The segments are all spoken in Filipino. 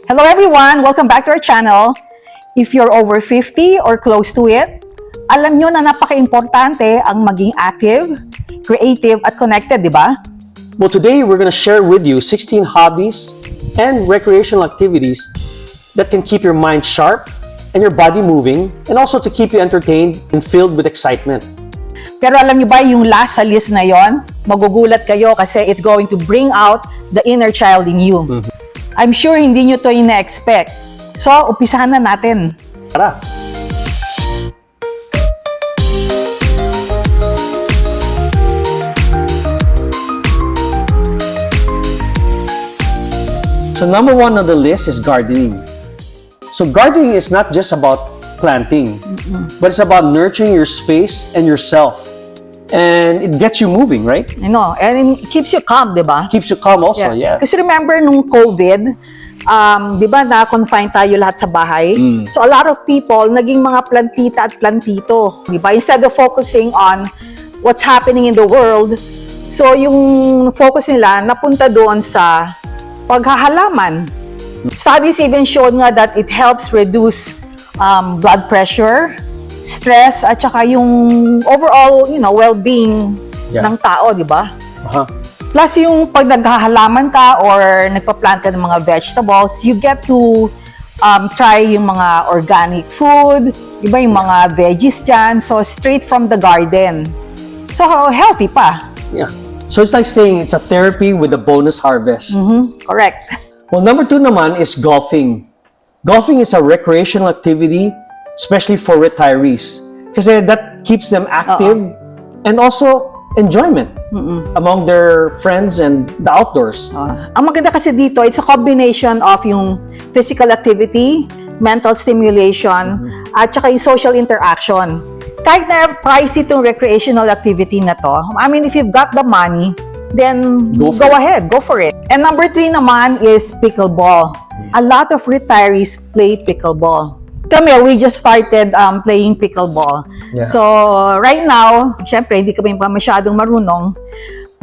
Hello everyone! Welcome back to our channel. If you're over 50 or close to it, alam nyo na napaka-importante ang maging active, creative, at connected, di ba? Well, today we're going to share with you 16 hobbies and recreational activities that can keep your mind sharp and your body moving, and also to keep you entertained and filled with excitement. Pero alam nyo ba yung last sa list na yon? Magugulat kayo kasi it's going to bring out the inner child in you. I'm sure hindi nyo to ina-expect. So, umpisahan na natin. Tara! So number one on the list is gardening. So gardening is not just about planting, but it's about nurturing your space and yourself. And it gets you moving, right? I know, and it keeps you calm, di ba? Keeps you calm also, yeah. Kasi remember nung COVID, di ba na-confine tayo lahat sa bahay? So a lot of people, naging mga plantita at plantito. Di ba? Instead of focusing on what's happening in the world, so yung focus nila napunta doon sa paghahalaman. Studies even showed nga that it helps reduce blood pressure, stress, at saka yung overall, well-being ng tao, di ba? Plus yung pag naghahalaman ka or nagpa-plant ka ng mga vegetables, you get to try yung mga organic food, iba yung mga veggies dyan, so straight from the garden. So healthy pa. Yeah. So it's like saying it's a therapy with a bonus harvest. Correct. Well, number two naman is golfing. Golfing is a recreational activity, especially for retirees. Kasi that keeps them active and also enjoyment among their friends and the outdoors. Ang maganda kasi dito, it's a combination of yung physical activity, mental stimulation, at saka yung social interaction. Kahit na pricey itong recreational activity na to, I mean, if you've got the money, then go ahead, go for it. And number 3 naman is pickleball. A lot of retirees play pickleball. Kami, we just started playing pickleball. Yeah. So, right now, syempre, hindi kami pa masyadong marunong.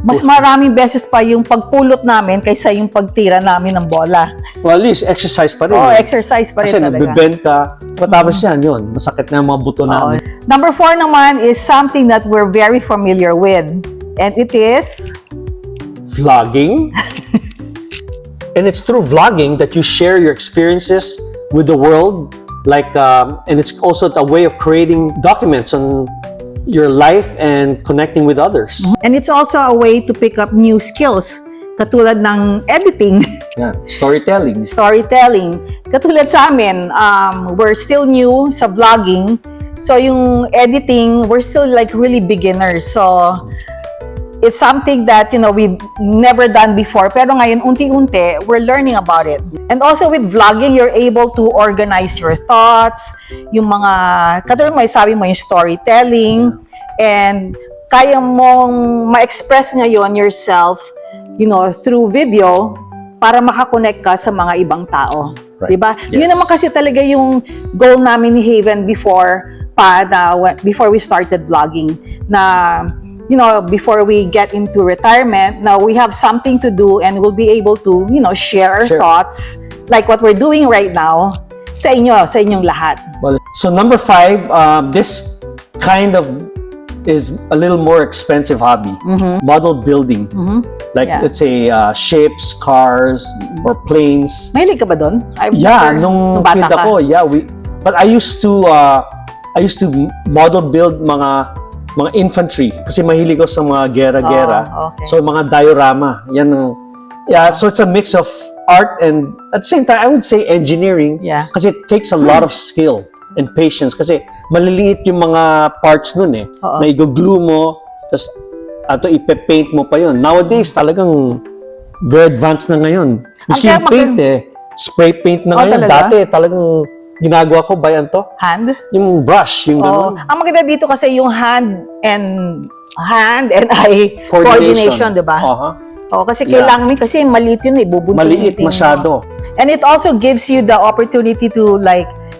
Mas maraming beses pa yung pagpulot namin kaysa yung pagtira namin ng bola. Well, at least exercise pa rin. Exercise pa rin kasi talaga. Kasi nagbe-bend ka, matapos yun. Masakit na yung mga buto namin. Number 4 naman is something that we're very familiar with. And it is vlogging. And it's through vlogging that you share your experiences with the world. And it's also a way of creating documents on your life and connecting with others. And it's also a way to pick up new skills. Katulad ng editing. Yeah, storytelling. Katulad sa amin, we're still new sa vlogging. So yung editing, we're still like really beginners. So it's something that, we've never done before. Pero ngayon, unti-unti, we're learning about it. And also with vlogging, you're able to organize your thoughts, yung mga, katulad mo, sabi mo yung storytelling, and kaya mong ma-express ngayon yourself, through video, para makakonect ka sa mga ibang tao. Right. Diba? Yes. Yun naman kasi talaga yung goal namin ni Haven before we started vlogging, na before we get into retirement, now we have something to do and we'll be able to, share our thoughts like what we're doing right now sa inyong lahat. Well, so number 5, this kind of is a little more expensive hobby. Model building. Let's say ships, cars, or planes. Mahilig ka ba doon? Nung kid ako, but I used to model build mga infantry kasi mahilig ko sa mga gera-gera. Okay. So mga diorama. So it's a mix of art and at the same time I would say engineering. Yeah. Kasi it takes a lot of skill and patience kasi maliliit yung mga parts nun na i-glue mo tapos ipe-paint mo pa yun. Nowadays talagang very advanced na ngayon. Miski yung paint spray paint na ngayon. Talaga? Dati talagang ginagawa ko by hand? Yung brush, yung gano'n. Ang maganda dito kasi yung hand and eye coordination, di ba? Kasi kailangan kasi maliit yun bubuntin. Maliit masyado. And it also gives you the opportunity to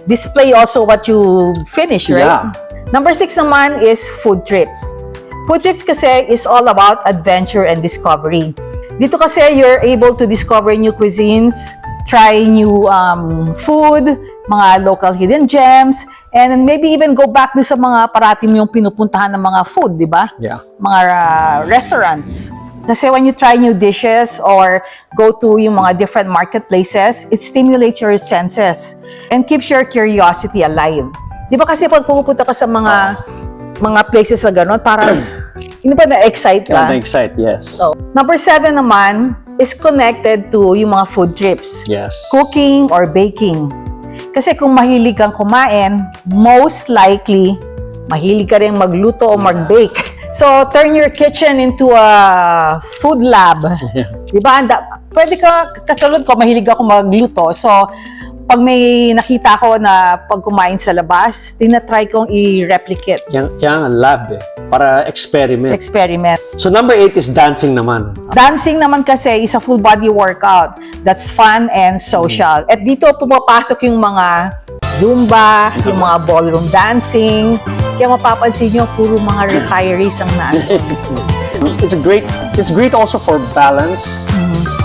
display also what you finish, right? Yeah. Number 6 naman is food trips. Food trips kasi is all about adventure and discovery. Dito kasi you're able to discover new cuisines, try new food, mga local hidden gems, and then maybe even go back do sa mga parati mo yung pinupuntahan ng mga food, di ba? Yeah. Mga restaurants. Kasi when you try new dishes or go to yung mga different marketplaces, it stimulates your senses and keeps your curiosity alive. Di ba kasi pag pupunta ka sa mga places na gano'n, parang hindi pa na-excite ka? Na-excite, yes. So, number 7 naman is connected to yung mga food trips. Yes. Cooking or baking. Kasi kung mahilig kang kumain, most likely, mahilig ka rin magluto o mag-bake. So, turn your kitchen into a food lab. Diba? Pwede ka, katulad ko, mahilig ako magluto. So, pag may nakita ko na pag kumain sa labas, tinatry kong i-replicate. Kaya nga lab para experiment. So number 8 is dancing naman. Dancing naman kasi is a full body workout that's fun and social. At dito pumapasok yung mga Zumba, yung mga ballroom dancing. Kaya mapapansin nyo, puro mga retirees ang nasa. It's great also for balance,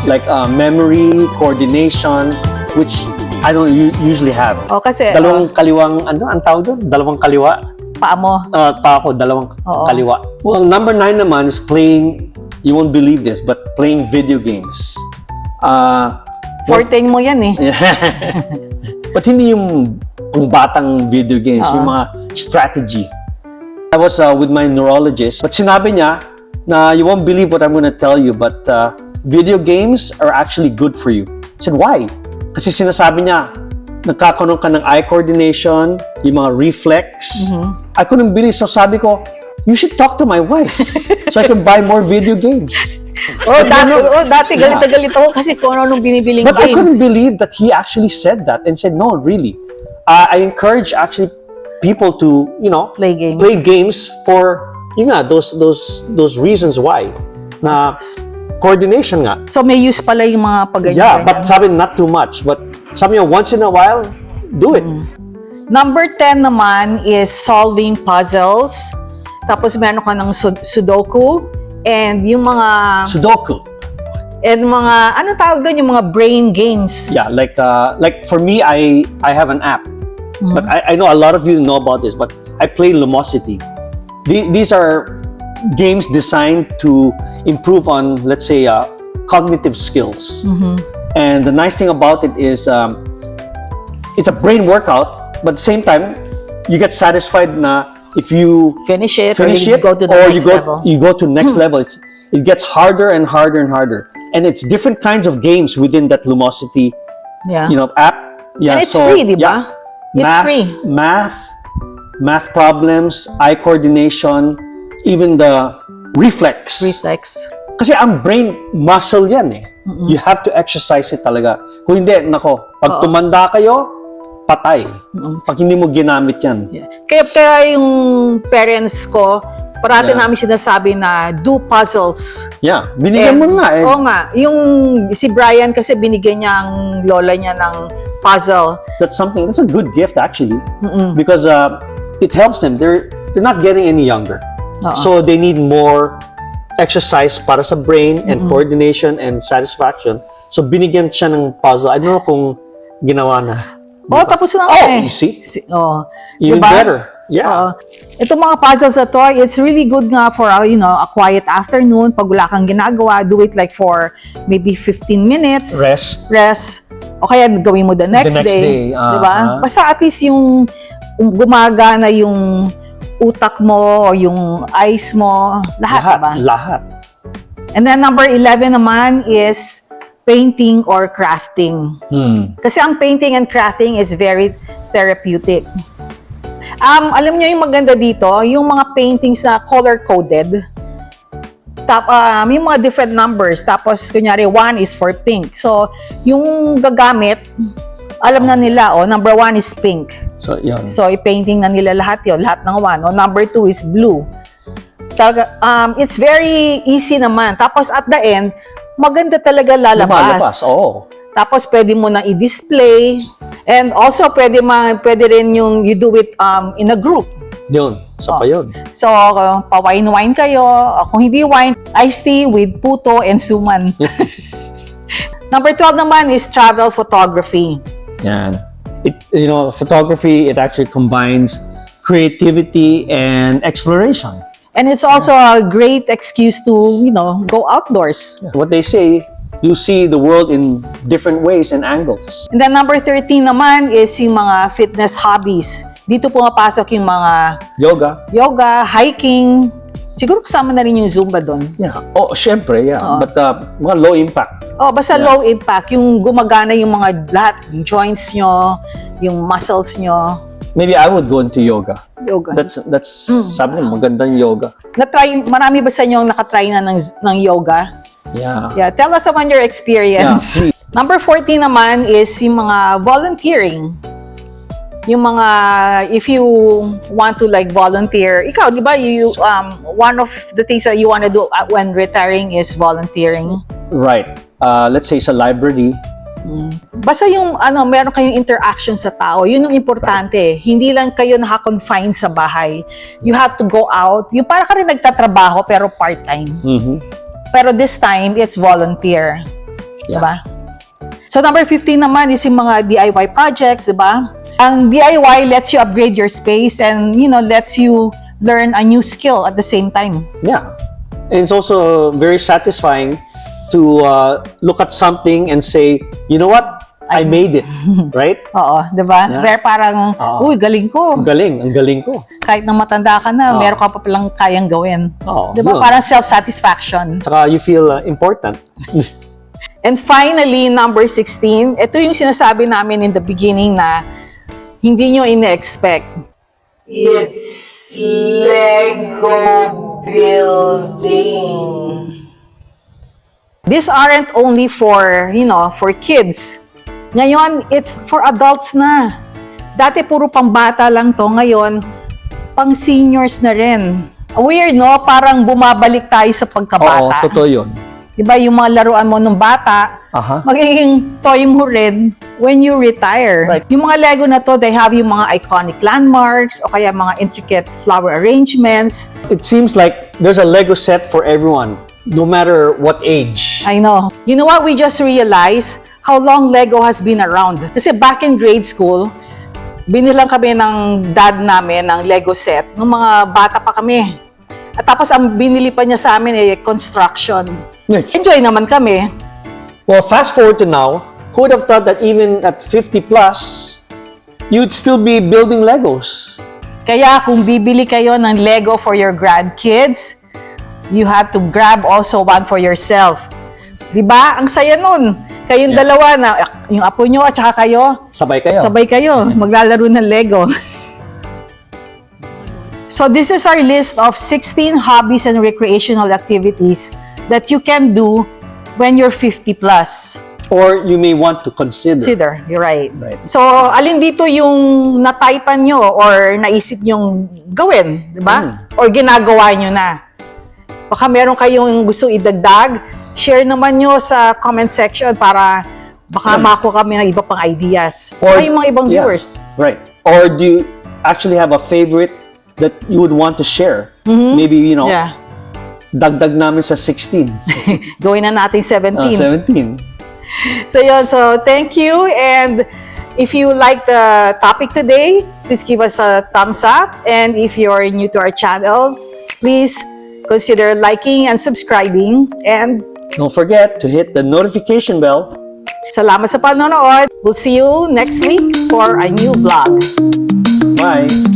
like memory, coordination, which I don't usually have. O kasi Dalawang kaliwang, ang tawag doon? Dalawang kaliwa? paa mo. Pa ako, dalawang kaliwa. Well, number 9 naman is playing, you won't believe this, but playing video games. Forte mo yan eh. But hindi yung batang video games, yung mga strategy. I was with my neurologist, but sinabi niya na you won't believe what I'm gonna tell you, but video games are actually good for you. I said, why? Kasi sinasabi niya, nagkakaroon ka ng eye coordination, yung mga reflex. I couldn't believe. So sabi ko, you should talk to my wife so I can buy more video games. Dati galit na galit ako kasi kung ano nung binibiling But games. I couldn't believe that he actually said that and said, no, really. I encourage actually people to, Play games. play games for, those reasons why. Na coordination nga. So may use pala yung mga pag-ganyan. Yeah, but sabi not too much. But sabi niya, once in a while, do it. Number 10 naman is solving puzzles. Tapos meron ka ng Sudoku and yung mga Sudoku. and mga ano tawag doon yung mga brain games. Yeah, like for me, I have an app. But I know a lot of you know about this, but I play Lumosity. These are games designed to improve on, let's say, cognitive skills. And the nice thing about it is it's a brain workout, but at the same time, you get satisfied na if you Finish it finish or you it, go to the or next level. you go to next level. It gets harder and harder and harder. And it's different kinds of games within that Lumosity, Yeah. app. Yeah, And it's free, di ba? It's free. Math problems, eye coordination, even the reflex. Kasi ang brain muscle yan eh. You have to exercise it talaga. Kung hindi, nako, pag tumanda kayo, patay. Pag hindi mo ginamit yan. Yeah. Kaya yung parents ko, parati namin sinasabi na do puzzles. Yeah, binigyan mo nga eh. Oo nga. Yung si Brian kasi binigyan niya ang lola niya ng puzzle. That's a good gift actually. Because it helps them. They're not getting any younger. So they need more exercise para sa brain and coordination and satisfaction. So binigyan siya ng puzzle. I don't know kung ginawa na. Tapos na eh. You see? Diba? Even better. Yeah. Itong mga puzzles na to, it's really good nga for a quiet afternoon. Pag wala kang ginagawa, do it like for maybe 15 minutes. Rest. O kaya gawin mo the next day. Diba? Basta at least yung gumagana yung utak mo o yung eyes mo. Lahat, diba? Lahat. And then number 11 naman is painting or crafting. Kasi ang painting and crafting is very therapeutic. Alam niyo yung maganda dito, yung mga paintings na color-coded. Yung mga different numbers. Tapos, kunyari, 1 is for pink. So, yung gagamit, alam na nila, number 1 is pink. So, yun. So, i-painting na nila lahat yun, lahat ng 1. Number 2 is blue. It's very easy naman. Tapos, at the end, maganda talaga lalabas. Tapos, pwede mo na i-display. And also, pwede rin yung you do it in a group. Yun. So, pa yun. So, pa-wine-wine kayo. Kung hindi wine, iced tea with puto and suman. Number 12 naman is travel photography. Yan. Photography, it actually combines creativity and exploration. And it's also a great excuse to, go outdoors. What they say, you see the world in different ways and angles. And then number 13 naman is yung mga fitness hobbies. Dito pumapasok yung mga yoga, hiking. Siguro kasama na rin yung Zumba doon. Yeah. Oh, syempre, yeah. But mga low impact. Oh, basta low impact. Yung gumagana yung mga lahat, yung joints nyo, yung muscles nyo. Maybe I would go into yoga. Yoga. That's sabi nila, magandang yoga. Marami ba sa inyo nakatry na ng yoga? Yeah. Yeah, tell us about your experience. Yeah. Number 14 naman is yung mga volunteering. Yung mga, if you want to volunteer, ikaw, di ba, one of the things that you want to do when retiring is volunteering. Right. Let's say sa library. Basta yung, meron kayong interaction sa tao, yun yung importante. Hindi lang kayo naka-confine sa bahay. You have to go out. Yung para ka rin nagtatrabaho pero part-time. Mm-hmm. Pero this time, it's volunteer. Yeah. Diba? So, number 15 naman is yung mga DIY projects, diba? Ang DIY lets you upgrade your space and, lets you learn a new skill at the same time. Yeah. And it's also very satisfying to look at something and say, you know what? I made it. Right? Oo, diba? Yeah. Very parang, uy, galing ko. Ang galing ko. Kahit na matanda ka na, meron ka pa palang kayang gawin. Diba? Yun. Parang self-satisfaction. Saka you feel important. And finally, number 16, ito yung sinasabi namin in the beginning na hindi nyo ina-expect. It's Lego building. These aren't only for, for kids. Ngayon, it's for adults na. Dati puro pambata lang to. Ngayon, pang seniors na rin. Weird, no? Parang bumabalik tayo sa pagkabata. Oo, totoo yun. Diba, yung mga laruan mo nung bata, magiging toy mo rin when you retire. Right. Yung mga Lego na to, they have yung mga iconic landmarks o kaya mga intricate flower arrangements. It seems like there's a Lego set for everyone, no matter what age. I know. You know what? We just realized how long Lego has been around. Kasi back in grade school, binilang kami ng dad namin ng Lego set nung mga bata pa kami. At tapos ang binili pa niya sa amin construction. Yes. Enjoy naman kami. Well, fast forward to now, who would have thought that even at 50 plus, you'd still be building Legos? Kaya kung bibili kayo ng Lego for your grandkids, you have to grab also one for yourself. Diba? Ang saya nun. Kayong dalawa na, yung apo nyo at saka kayo, Sabay kayo. maglalaro ng Lego. So this is our list of 16 hobbies and recreational activities that you can do when you're 50 plus. Or you may want to consider. You're right. Right. So, alin dito yung nataypan nyo or naisip nyong gawin, di ba? Or ginagawa nyo na. Baka meron kayong gusto idagdag, share naman nyo sa comment section para baka makuha kami ng iba pang ideas. Or yung mga ibang viewers. Right. Or do you actually have a favorite that you would want to share? Maybe, dagdag namin sa 16. Gawin na natin 17. 17. So yun, so thank you. And if you like the topic today, please give us a thumbs up. And if you're new to our channel, please consider liking and subscribing. And don't forget to hit the notification bell. Salamat sa panonood. We'll see you next week for a new vlog. Bye!